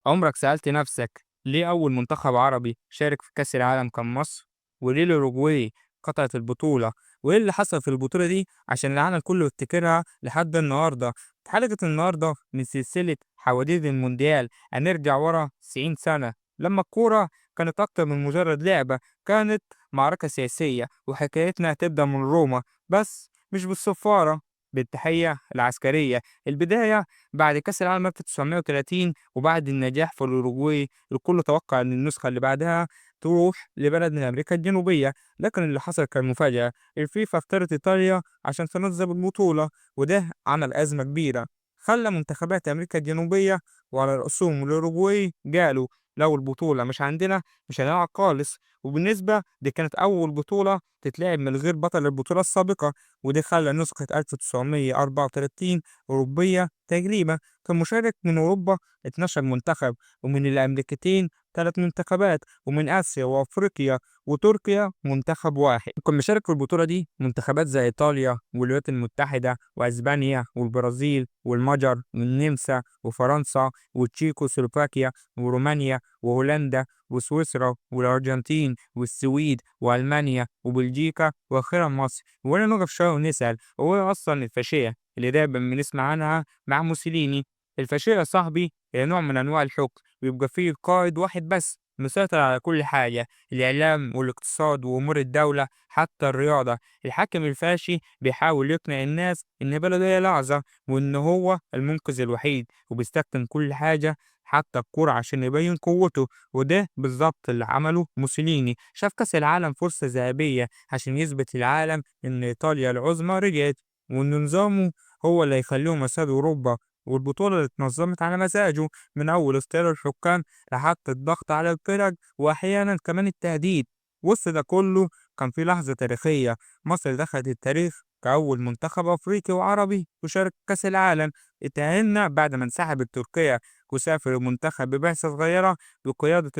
عمرك سألت نفسك ليه أول منتخب عربي شارك في كأس العالم كان مصر؟ وليه الأوروجواي قطعت البطولة؟ وإيه اللي حصل في البطولة دي عشان العالم كله يفتكرها لحد النهاردة؟ في حلقة النهاردة من سلسلة حواديت المونديال هنرجع ورا 90 سنة لما الكورة كانت أكتر من مجرد لعبة، كانت معركة سياسية، وحكايتنا هتبدأ من روما، بس مش بالصفارة، بالتحية العسكرية. البداية بعد كأس العالم 1930 وبعد النجاح في الأوروجواي، الكل توقع إن النسخة اللي بعدها تروح لبلد من أمريكا الجنوبية، لكن اللي حصل كان مفاجأة. الفيفا اختارت إيطاليا عشان تنظم البطولة، وده عمل أزمة كبيرة، خلى منتخبات أمريكا الجنوبية وعلى رأسهم الأوروجواي قالوا لو البطولة مش عندنا مش هنلعب خالص. وبالنسبة دي كانت أول بطولة تتلعب من غير بطل البطولة السابقة، وده خلى نسخة 1934 أوروبية تقريبا. كان مشارك من أوروبا 12 منتخب، ومن الأمريكتين 3 منتخبات، ومن آسيا وأفريقيا وتركيا منتخب واحد. كان مشارك في البطولة دي منتخبات زي إيطاليا والولايات المتحدة وأسبانيا والبرازيل والمجر والنمسا وفرنسا وتشيكوسلوفاكيا ورومانيا وهولندا وسويسرا والأرجنتين والسويد وألمانيا وبلجيكا وأخيرا مصر. وهنا نقف شوية ونسأل، هو إيه أصلا الفاشية اللي دايما بنسمع عنها مع موسوليني؟ الفاشية يا صاحبي هي نوع من أنواع الحكم، بيبقى فيه قائد واحد بس مسيطر على كل حاجة، الإعلام والاقتصاد وأمور الدولة حتى الرياضة. الحاكم الفاشي بيحاول يقنع الناس إن بلده هي لحظة، وإن هو المنقذ الوحيد، وبيستخدم كل حاجة حتى الكورة عشان يبين قوته. وده بالظبط اللي عمله موسوليني، شاف كأس العالم فرصة ذهبية عشان يثبت للعالم إن إيطاليا العظمى رجعت، وإن نظامه هو اللي هيخليهم يسادوا أوروبا. والبطولة اللي اتنظمت على مزاجه، من أول اختيار الحكام لحد الضغط على الفرق وأحيانا كمان التهديد. وسط ده كله كان في لحظة تاريخية، مصر دخلت التاريخ كأول منتخب أفريقي وعربي يشارك كأس العالم. اتأهلنا بعد ما انسحبت تركيا، وسافر المنتخب ببعثة صغيرة بقيادة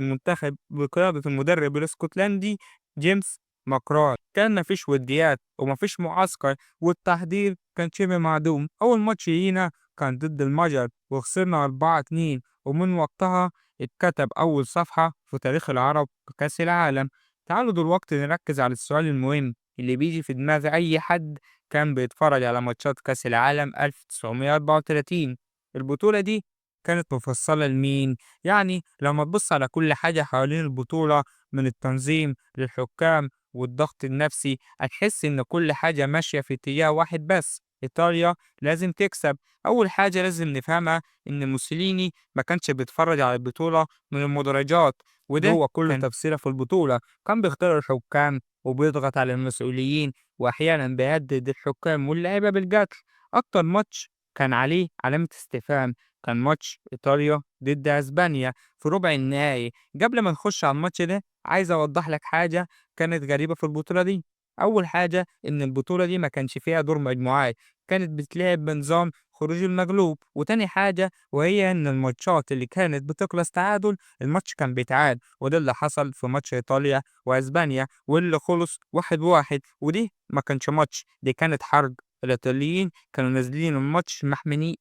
المدرب الاسكتلندي جيمس ماكراي. كان مفيش وديات ومفيش معسكر، والتحضير كان شبه معدوم. أول ماتش لينا كان ضد المجر وخسرنا 4-2، ومن وقتها اتكتب أول صفحة في تاريخ العرب في كأس العالم. تعالوا دلوقتي نركز على السؤال المهم اللي بيجي في دماغ أي حد كان بيتفرج على ماتشات كأس العالم 1934. البطولة دي كانت مفصلة لمين؟ يعني لما تبص على كل حاجة حوالين البطولة، من التنظيم للحكام والضغط النفسي، هتحس إن كل حاجة ماشية في اتجاه واحد بس: إيطاليا لازم تكسب. أول حاجة لازم نفهمها إن موسوليني ما كانش بيتفرج على البطولة من المدرجات، وده هو كل تفسيره في البطولة. كان بيختار الحكام وبيضغط على المسؤولين، وأحيانا بيهدد الحكام واللعيبة بالقتل. أكتر ماتش كان عليه علامة استفهام كان ماتش إيطاليا ضد أسبانيا في ربع النهائي. قبل ما نخش على الماتش ده، عايز أوضح لك حاجة كانت غريبة في البطولة دي. أول حاجة إن البطولة دي ما كانش فيها دور مجموعات، كانت بتلعب بنظام خروج المغلوب. وتاني حاجة وهي إن الماتشات اللي كانت بتخلص تعادل الماتش كان بيتعاد، وده اللي حصل في ماتش إيطاليا وأسبانيا واللي خلص 1-1. ودي ما كانش ماتش، دي كانت حرب. الإيطاليين كانوا نازلين الماتش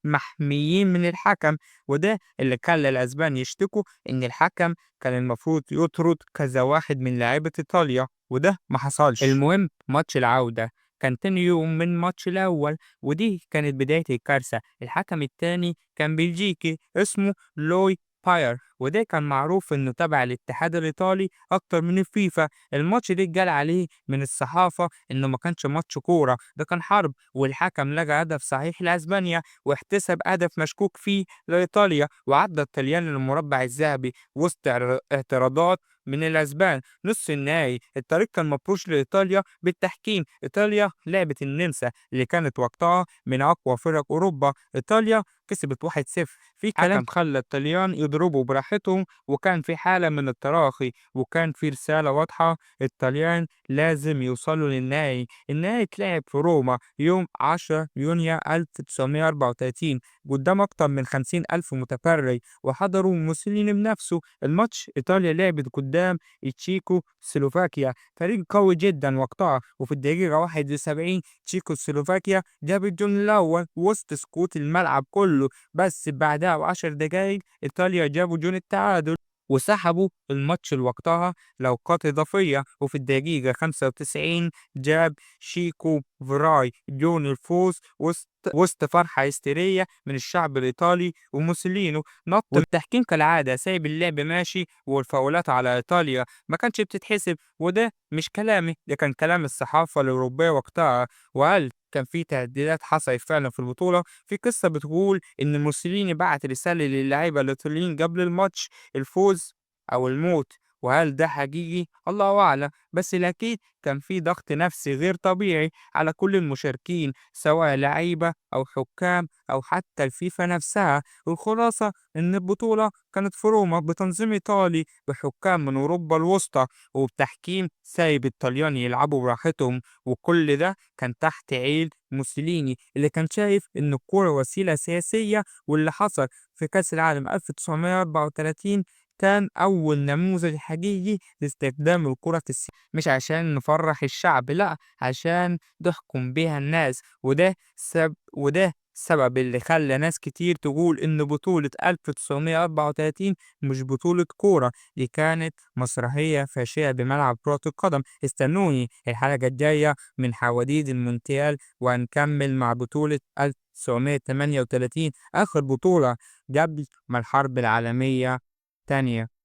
محميين من الحكم، وده اللي خلى الأسبان يشتكوا إن الحكم كان المفروض يطرد كذا واحد من لاعيبة إيطاليا، وده ما حصلش. المهم ماتش العودة كان تاني يوم من الماتش الأول، ودي كانت بداية الكارثة. الحكم التاني كان بلجيكي اسمه لوي باير، وده كان معروف إنه تبع الاتحاد الإيطالي أكتر من الفيفا. الماتش ده اتقال عليه من الصحافة إنه ما كانش ماتش كورة، ده كان حرب. والحكم لغى هدف صحيح لأسبانيا واحتسب هدف مشكوك فيه لإيطاليا، وعدى الطليان للمربع الذهبي وسط اعتراضات من الأسبان. نص النهائي الطريق كان مفروش لإيطاليا بالتحكيم. إيطاليا لعبت النمسا اللي كانت وقتها من أقوى فرق أوروبا، إيطاليا كسبت 1-0. في كلام خلى الطليان يضربوا براحتهم، وكان في حالة من التراخي، وكان في رسالة واضحة: الطليان لازم يوصلوا للنهائي. النهائي اتلعب في روما يوم 10 يونيو 1934 قدام أكتر من 50,000 متفرج، وحضروا موسوليني بنفسه. الماتش إيطاليا لعبت قدام قدام تشيكوسلوفاكيا، فريق قوي جدًا وقتها. وفي الدقيقة 71 تشيكوسلوفاكيا جاب الجون الأول وسط سكوت الملعب كله، بس بعدها ب10 دقايق إيطاليا جابوا جون التعادل وسحبوا الماتش لوقتها لأوقات إضافية. وفي الدقيقة 95 جاب شيكو فراي جون الفوز وسط فرحة هستيرية من الشعب الإيطالي، وموسولينو نط والتحكيم كالعادة سايب اللعب ماشي، والفاولات على إيطاليا ما كانش بتتحسب. وده مش كلامي، ده كان كلام الصحافة الأوروبية وقتها. وهل كان في تهديدات حصلت فعلا في البطولة؟ في قصة بتقول إن موسوليني بعت رسالة للاعيبة الإيطاليين قبل الماتش: الفوز أو الموت. وهل ده حقيقي؟ الله أعلم. بس الأكيد كان في ضغط نفسي غير طبيعي على كل المشاركين، سواء لعيبة أو حكام أو حتى الفيفا نفسها. والخلاصة إن البطولة كانت في روما بتنظيم إيطالي بحكام من أوروبا الوسطى وبتحكيم سايب الطليان يلعبوا براحتهم، وكل ده كان تحت عين موسوليني اللي كان شايف إن الكورة وسيلة سياسية. واللي حصل في كأس العالم 1934 كان أول نموذج حقيقي لاستخدام الكرة في مش عشان نفرح الشعب، لأ، عشان نحكم بيها الناس. وده السبب اللي خلى ناس كتير تقول إن بطولة 1934 مش بطولة كورة، دي كانت مسرحية فاشلة بملعب كرة القدم. استنوني الحلقة الجاية من حواديت المونديال، وهنكمل مع بطولة 1938 آخر بطولة قبل ما الحرب العالمية التانية.